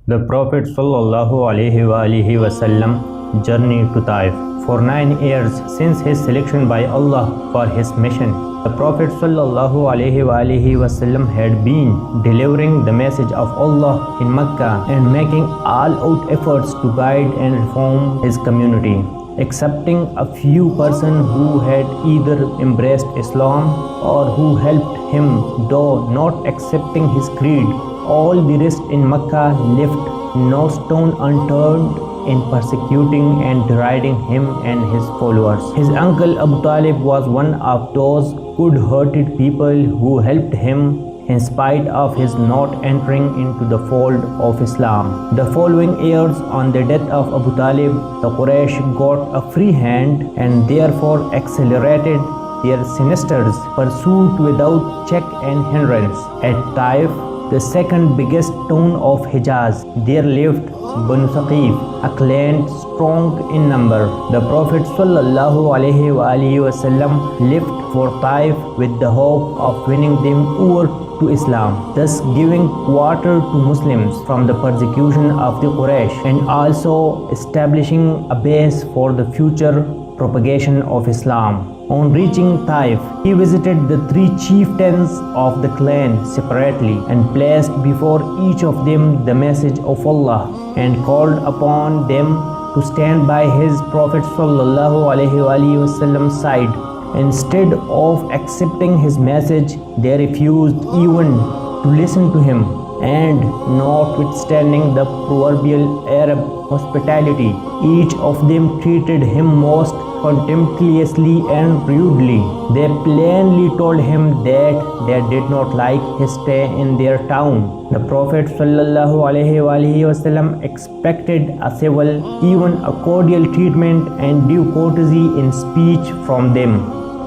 The Prophet ﷺ journeyed to Taif for 9 years since his selection by Allah for his mission. The Prophet ﷺ had been delivering the message of Allah in Mecca and making all-out efforts to guide and reform his community, excepting a few persons who had either embraced Islam or who helped him, though not accepting his creed. All the rest in Mecca left no stone unturned in persecuting and deriding him and his followers. His uncle Abu Talib was one of those good-hearted people who helped him in spite of his not entering into the fold of Islam. The following years, on the death of Abu Talib, the Quraysh got a free hand and therefore accelerated their sinister pursuit without check and hindrance. At Taif, the second biggest town of Hijaz, there lived Banu Zakir, a clan strong in number. The Prophet ﷺ left for Taif with the hope of winning them over to Islam, thus giving quarter to Muslims from the persecution of the Quraysh and also establishing a base for the future propagation of Islam. On reaching Taif, he visited the 3 chieftains of the clan separately and placed before each of them the message of Allah and called upon them to stand by his Prophet ﷺ's side. Instead of accepting his message, they refused even to listen to him, and notwithstanding the proverbial Arab hospitality, each of them treated him most contemptuously and rudely. They plainly told him that they did not like his stay in their town. The Prophet ﷺ expected a civil, even a cordial treatment and due courtesy in speech from them,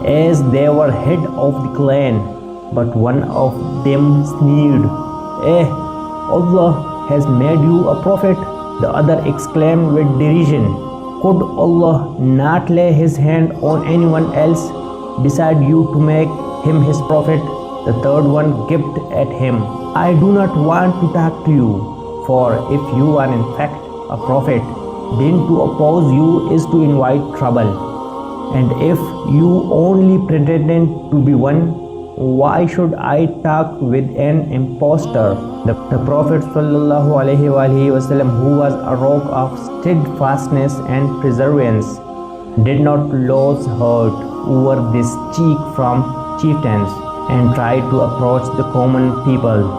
as they were head of the clan. But one of them sneered, Allah has made you a prophet. The other exclaimed with derision, could Allah not lay his hand on anyone else beside you to make him his prophet? The third one gaped at him, I do not want to talk to you, for if you are in fact a prophet, then to oppose you is to invite trouble. And if you only pretend to be one, why should I talk with an impostor? The Prophet ﷺ, who was a rock of steadfastness and perseverance, did not lose heart over this cheek from chieftains and tried to approach the common people.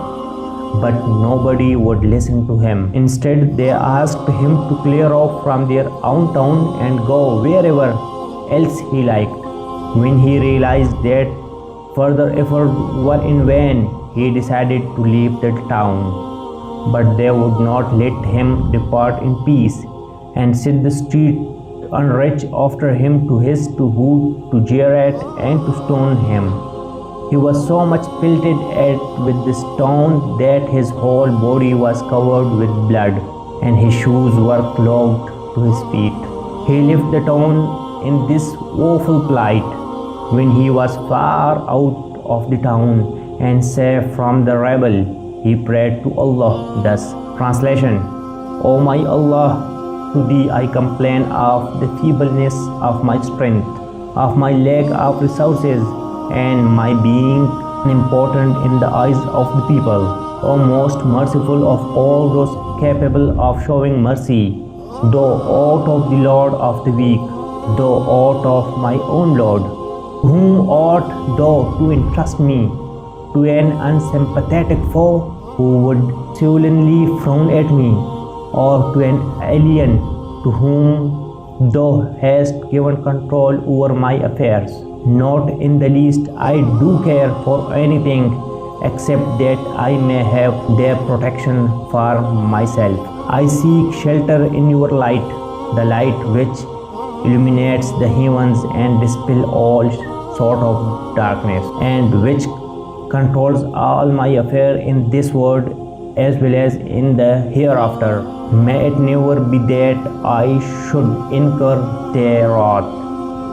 But nobody would listen to him. Instead, they asked him to clear off from their own town and go wherever else he liked. When he realized that further efforts were in vain, he decided to leave the town. But they would not let him depart in peace and set the street unrich after him to hiss, to hoot, to jeer at, and to stone him. He was so much pelted with the stone that his whole body was covered with blood and his shoes were clogged to his feet. He left the town in this woeful plight. When he was far out of the town and safe from the rabble, he prayed to Allah thus. Translation: O my Allah, to thee I complain of the feebleness of my strength, of my lack of resources, and my being unimportant in the eyes of the people. O most merciful of all those capable of showing mercy, thou art of the Lord of the weak, thou art of my own Lord. Whom art thou to entrust me to an unsympathetic foe who would sullenly frown at me, or to an alien to whom thou hast given control over my affairs? Not in the least I do care for anything except that I may have their protection for myself. I seek shelter in your light, the light which illuminates the heavens and dispels all sort of darkness, and which controls all my affairs in this world as well as in the hereafter. May it never be that I should incur their wrath,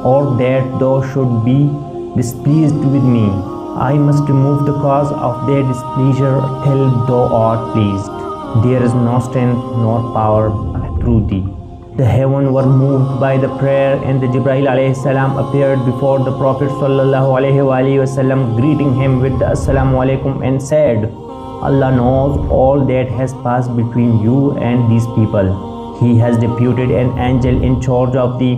or that thou should be displeased with me. I must remove the cause of their displeasure till thou art pleased. There is no strength nor power through thee. The heaven were moved by the prayer, and the Jibreel alayhi salam appeared before the Prophet sallallahu alaihi wasallam, greeting him with the Assalamu alaikum, and said, Allah knows all that has passed between you and these people. He has deputed an angel in charge of the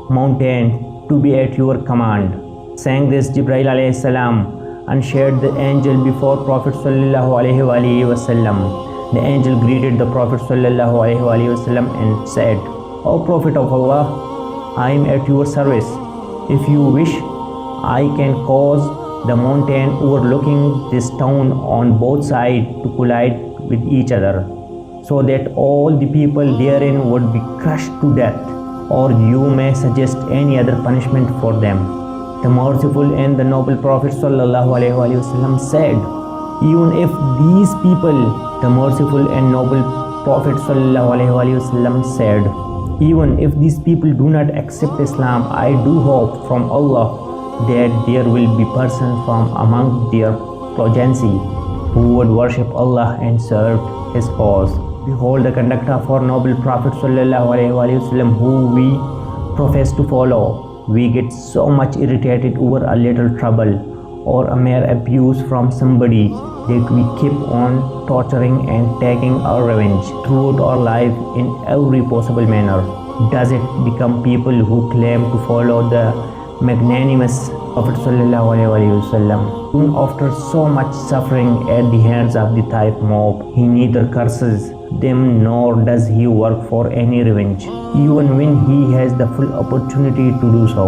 mountain to be at your command. Saying this, Jibreel alayhi salam unshared the angel before Prophet sallallahu alaihi wasallam. The angel greeted the Prophet sallallahu alaihi wasallam and said, O Prophet of Allah, I am at your service. If you wish, I can cause the mountain overlooking this town on both sides to collide with each other, so that all the people therein would be crushed to death, or you may suggest any other punishment for them. The merciful and the noble Prophet sallallahu alaihi wasallam said, even if these people, the merciful and noble Prophet sallallahu alaihi wasallam said, even if these people do not accept Islam, I do hope from Allah that there will be persons from among their progeny who would worship Allah and serve His cause. Behold the conduct of our noble Prophet sallallahu alaihi wasallam, who we profess to follow. We get so much irritated over a little trouble or a mere abuse from somebody that we keep on torturing and taking our revenge throughout our life in every possible manner. Does it become people who claim to follow the magnanimous Prophet sallallahu alaihi wasallam? Soon after so much suffering at the hands of the Taif mob, he neither curses them nor does he work for any revenge, even when he has the full opportunity to do so.